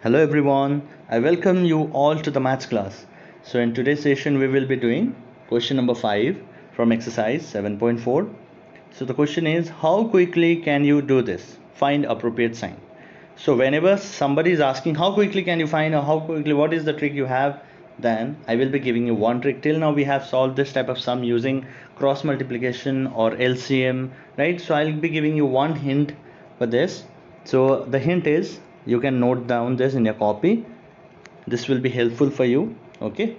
Hello everyone, I welcome you all to the maths class. So in today's session we will be doing question number 5 from exercise 7.4. So the question is, how quickly can you do this? Find appropriate sign. So whenever somebody is asking how quickly can you find or how quickly what is the trick you have, then I will be giving you one trick. Till now we have solved this type of sum using cross multiplication or LCM, right? So I'll be giving you one hint for this. So the hint is, you can note down this in your copy. This will be helpful for you. Okay,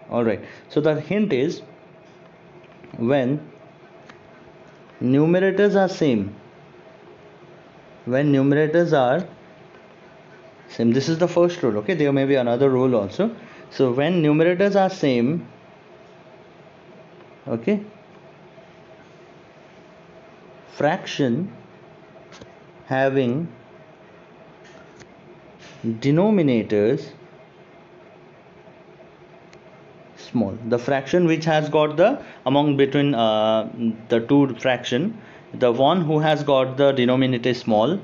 all right. So the hint is, when numerators are same, this is the first rule. Okay, there may be another rule also. So when numerators are same, okay, fraction having denominators small, the fraction which has got the among between the two fraction, the one who has got the denominator small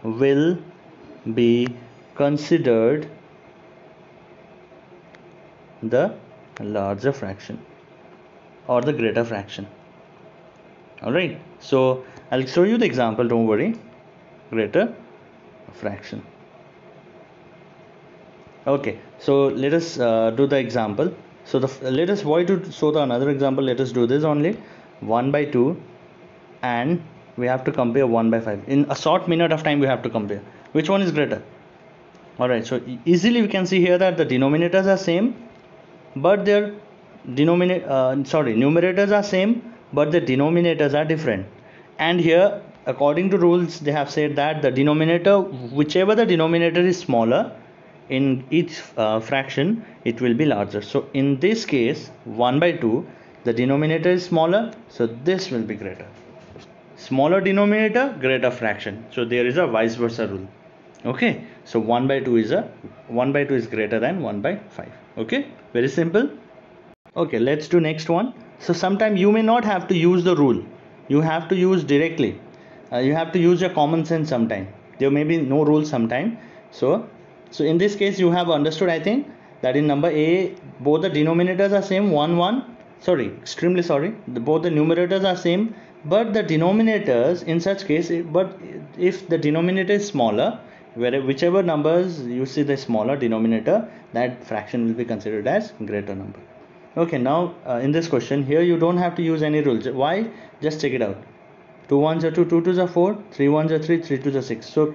will be considered the larger fraction or the greater fraction. All right, so I'll show you the example, don't worry. Greater fraction. Okay, so let us do the example. So let us, why to show the another example, let us do this only. 1 by 2 and we have to compare 1 by 5. In a short minute of time we have to compare which one is greater. All right, so easily we can see here that the denominators are same, but their numerators are same, but the denominators are different. And here according to rules they have said that the denominator, whichever the denominator is smaller in each fraction, it will be larger. So in this case 1 by 2, the denominator is smaller, so this will be greater. Smaller denominator, greater fraction. So there is a vice versa rule. Okay, so 1 by 2 is greater than 1 by 5. Okay, very simple. Okay, let's do next one. So sometime you may not have to use the rule, you have to use directly. You have to use your common sense sometime. There may be no rule sometime. So in this case you have understood, I think, that in number A both the denominators are same, both the numerators are same, but the denominators in such case, but if the denominator is smaller, whichever numbers you see the smaller denominator, that fraction will be considered as greater number. Okay, now in this question here you don't have to use any rules. Why? Just check it out. 2 1s are 2, 2 2s are 4, 3 1s are 3, 3 2s are 6. So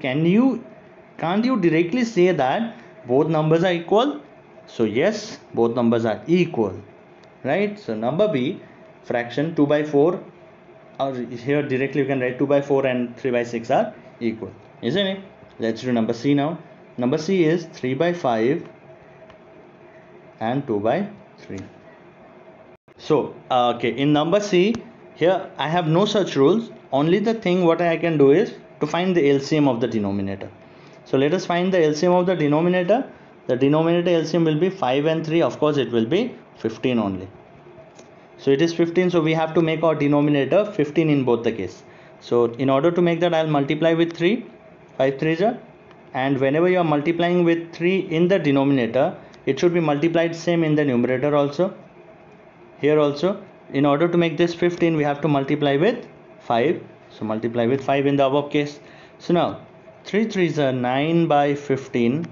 can't you directly say that both numbers are equal? So yes, both numbers are equal, right? So number B, fraction 2 by 4, or here directly you can write 2 by 4 and 3 by 6 are equal, isn't it? Let's do number C now. Number C is 3 by 5 and 2 by 3. So okay, in number C, here I have no such rules. Only the thing what I can do is to find the LCM of the denominator. So let us find the LCM of the denominator. The denominator LCM will be 5 and 3. Of course it will be 15 only. So it is 15, so we have to make our denominator 15 in both the case. So in order to make that, I'll multiply with 3. 5 3s are, and whenever you are multiplying with 3 in the denominator, it should be multiplied same in the numerator also. Here also, in order to make this 15, we have to multiply with 5. So multiply with 5 in the above case. So now 3 3s are 9 by 15,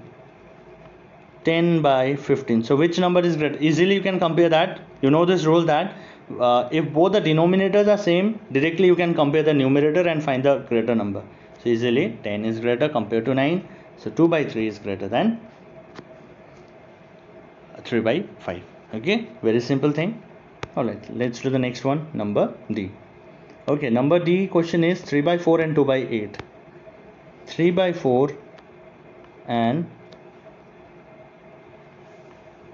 10 by 15. So which number is greater? Easily you can compare that. You know this rule that if both the denominators are same, directly you can compare the numerator and find the greater number. So easily 10 is greater compared to 9. So 2 by 3 is greater than 3 by 5. Okay, very simple thing. Alright, let's do the next one, number D. Okay, number D question is 3 by 4 and 2 by 8. 3 by 4 and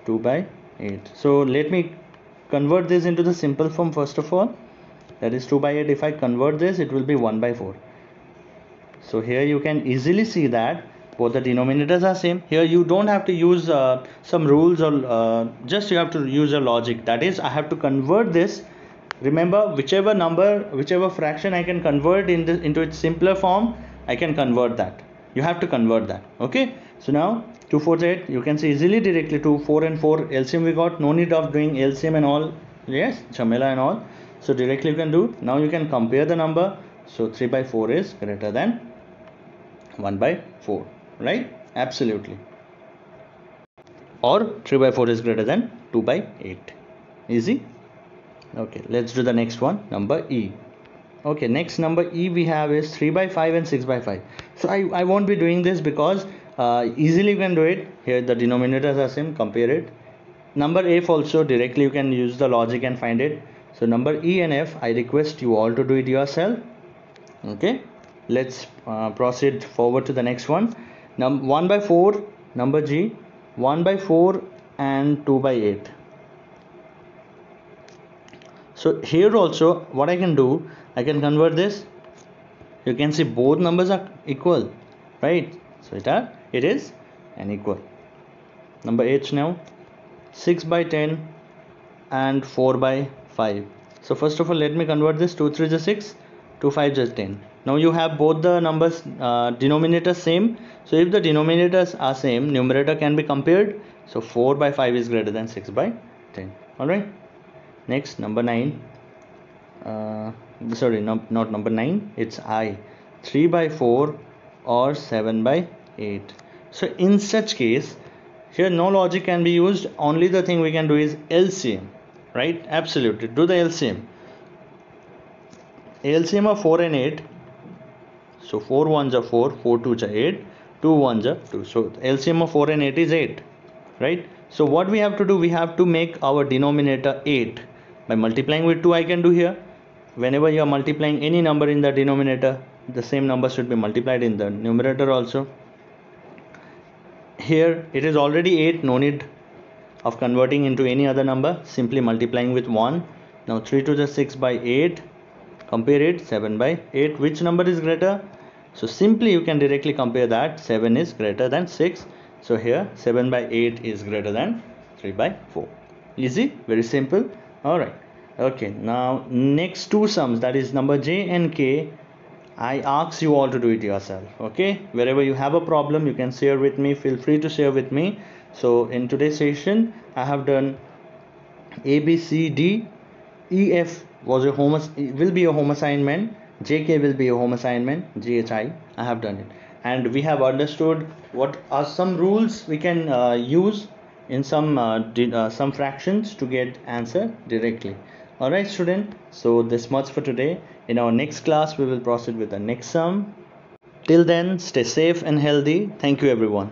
2 by 8. So let me convert this into the simple form first of all. That is 2 by 8. If I convert this, it will be 1 by 4. So here you can easily see that both the denominators are same. Here you don't have to use some rules, or just you have to use a logic. That is, I have to convert this. Remember, whichever fraction I can convert into its simpler form, I can convert that. you have to convert that. Okay, so now 2 4 8, you can see easily directly 2 4 and 4 LCM we got, no need of doing LCM and all, yes, Chamela and all. So directly you can do. Now you can compare the number. So 3 by 4 is greater than 1 by 4, right? Absolutely. Or 3 by 4 is greater than 2 by 8. Easy. Okay, let's do the next one, number E. Okay, next number E we have is 3 by 5 and 6 by 5. So I won't be doing this because easily you can do it. Here the denominators are same, compare it. Number F also directly you can use the logic and find it. So number E and F, I request you all to do it yourself. Okay, let's proceed forward to the next one. 1 by 4, number G, 1 by 4 and 2 by 8. So here also what I can do, I can convert this. You can see both numbers are equal, right? So it is an equal. Number H now, 6 by 10 and 4 by 5. So first of all, let me convert this. 2 3 is 6, 2 5 is 10. Now you have both the numbers denominators same. So if the denominators are same, numerator can be compared. So 4 by 5 is greater than 6 by 10. Alright. Next, number 9. Sorry, not number 9. It's I. 3 by 4 or 7 by 8. So in such case, here no logic can be used. Only the thing we can do is LCM. Right? Absolutely. Do the LCM. LCM of 4 and 8. So 4 1s are 4, 4 2s are 8, 2 1s are 2. So LCM of 4 and 8 is 8. Right? So what we have to do, we have to make our denominator 8. By multiplying with 2, I can do here. Whenever you are multiplying any number in the denominator, the same number should be multiplied in the numerator also. Here it is already 8, no need of converting into any other number, simply multiplying with 1. Now 3 to the 6 by 8, compare it, 7 by 8, which number is greater? So simply you can directly compare that, 7 is greater than 6. So here 7 by 8 is greater than 3 by 4. Easy, very simple. Alright, okay, now next two sums, that is number J and K, I ask you all to do it yourself. Okay, wherever you have a problem, you can share with me, feel free to share with me. So in today's session, I have done A, B, C, D, E, F will be a home assignment, J, K will be a home assignment, G, H, I have done it. And we have understood what are some rules we can use in some fractions to get answer directly. Alright student, so this much for today. In our next class, we will proceed with the next sum. Till then, stay safe and healthy. Thank you everyone.